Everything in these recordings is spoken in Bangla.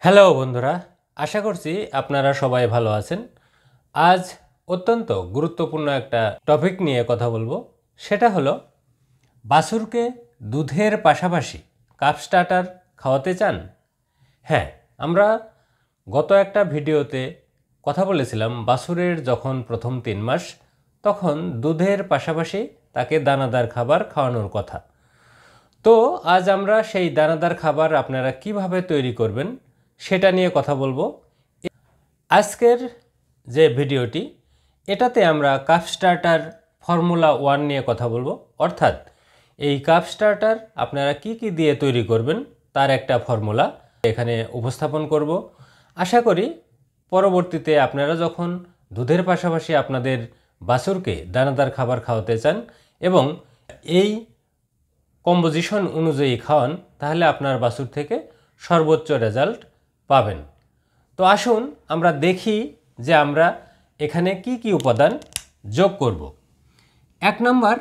হ্যালো বন্ধুরা, আশা করছি আপনারা সবাই ভালো আছেন। আজ অত্যন্ত গুরুত্বপূর্ণ একটা টপিক নিয়ে কথা বলবো। সেটা হলো বাছুরকে দুধের পাশাপাশি কাপ স্টার্টার খাওয়াতে চান? হ্যাঁ, আমরা গত একটা ভিডিওতে কথা বলেছিলাম বাছুরের যখন প্রথম 3 মাস তখন দুধের পাশাপাশি তাকে দানাদার খাবার খাওয়ানোর কথা। তো আজ আমরা সেই দানাদার খাবার আপনারা কিভাবে তৈরি করবেন সেটা নিয়ে কথা বলবো। আজকের যে ভিডিওটি এটাতে আমরা কাপ স্টার্টার ফর্মুলা 1 নিয়ে কথা বলবো, অর্থাৎ এই কাপ স্টার্টার আপনারা কি কি দিয়ে তৈরি করবেন তার একটা ফর্মুলা এখানে উপস্থাপন করব। আশা করি পরবর্তীতে আপনারা যখন দুধের পাশাপাশি আপনাদের বাছুরকে দানাদার খাবার খাওয়াতে চান এবং এই কম্পোজিশন অনুযায়ী খাওয়ান, তাহলে আপনার বাছুর থেকে সর্বোচ্চ রেজাল্ট পাবেন। তো আসুন আমরা দেখি যে আমরা এখানে কি কি উপাদান যোগ করব। 1 নম্বর,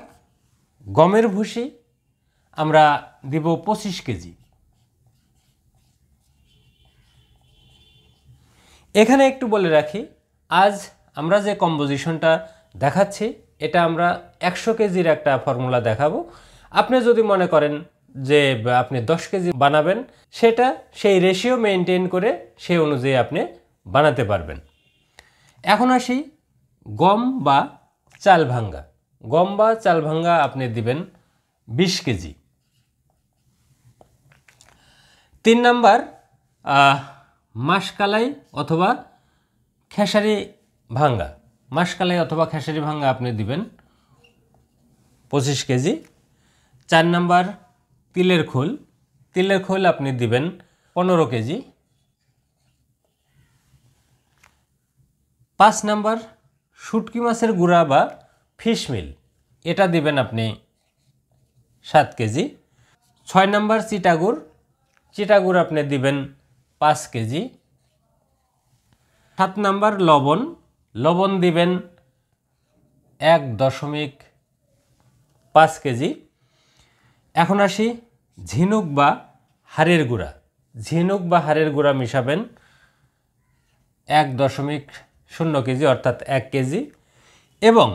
গমের ভুসি আমরা দিব 25 কেজি। এখানে একটু বলে রাখি, আজ আমরা যে কম্পোজিশনটা দেখাচ্ছি এটা আমরা 100 কেজির একটা ফর্মুলা দেখাবো। আপনি যদি মনে করেন যে আপনি 10 কেজি বানাবেন, সেটা সেই রেশিও মেনটেন করে সেই অনুযায়ী আপনি বানাতে পারবেন। এখন আসি গম বা চাল ভাঙ্গা। গম বা চাল ভাঙ্গা আপনি দিবেন 20 কেজি। 3 নাম্বার, মাসকালাই অথবা খেসারি ভাঙ্গা। মাসকালাই অথবা খেসারি ভাঙ্গা আপনি দিবেন 25 কেজি। 4 নাম্বার, তিলের খোল। তিলের খোল আপনি দিবেন 15 কেজি। 5 নাম্বার, শুটকি মাছের গুঁড়া বা ফিশ মিল, এটা দিবেন আপনি 7 কেজি। 6 নাম্বার, চিটাগুড়। চিটাগুড় আপনি দিবেন 5 কেজি। 7 নাম্বার, লবণ। লবণ দিবেন 1.5 কেজি। এখন আসি ঝিনুক বা হাড়ের গুঁড়া। ঝিনুক বা হাড়ের গুঁড়া মিশাবেন 1.0 কেজি অর্থাৎ 1 কেজি। এবং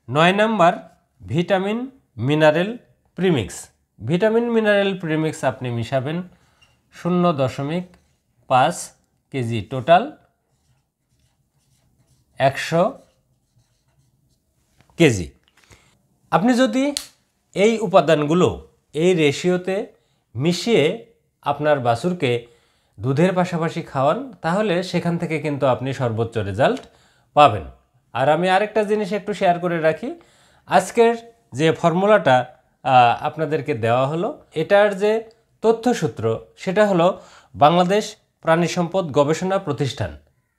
9 number, vitamin mineral premix. Vitamin mineral premix আপনি মিশাবেন 0.5 কেজি। Total 100 KG. আপনি যদি এই উপাদানগুলো এই রেশিওতে মিশিয়ে আপনার বাছুরকে দুধের পাশাপাশি খাওয়ান, তাহলে সেখান থেকে কিন্তু আপনি সর্বোচ্চ রেজাল্ট পাবেন। আর আমি আরেকটা জিনিস একটু শেয়ার করে রাখি, আজকের যে ফর্মুলাটা আপনাদেরকে দেওয়া হলো এটার যে তথ্যসূত্র সেটা হলো বাংলাদেশ প্রাণী সম্পদ গবেষণা প্রতিষ্ঠান।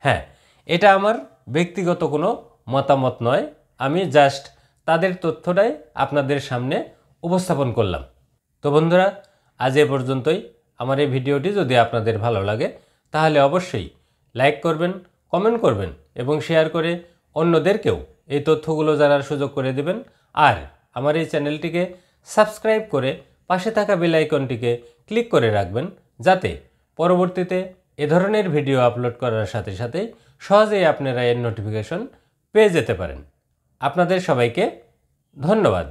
হ্যাঁ, এটা আমার ব্যক্তিগত কোনো মতামত নয়, আমি জাস্ট তাদের তথ্যটাই আপনাদের সামনে উপস্থাপন করলাম। তো বন্ধুরা, আজ এ পর্যন্তই। আমার এই ভিডিওটি যদি আপনাদের ভালো লাগে তাহলে অবশ্যই লাইক করবেন, কমেন্ট করবেন এবং শেয়ার করে অন্যদেরকেও এই তথ্যগুলো জানার সুযোগ করে দেবেন। আর আমার এই চ্যানেলটিকে সাবস্ক্রাইব করে পাশে থাকা বেল আইকনটিকে ক্লিক করে রাখবেন, যাতে পরবর্তীতে এ ধরনের ভিডিও আপলোড করার সাথে সাথেই সহজেই আপনারা এর নোটিফিকেশন পেয়ে যেতে পারেন। আপনাদের সবাইকে ধন্যবাদ।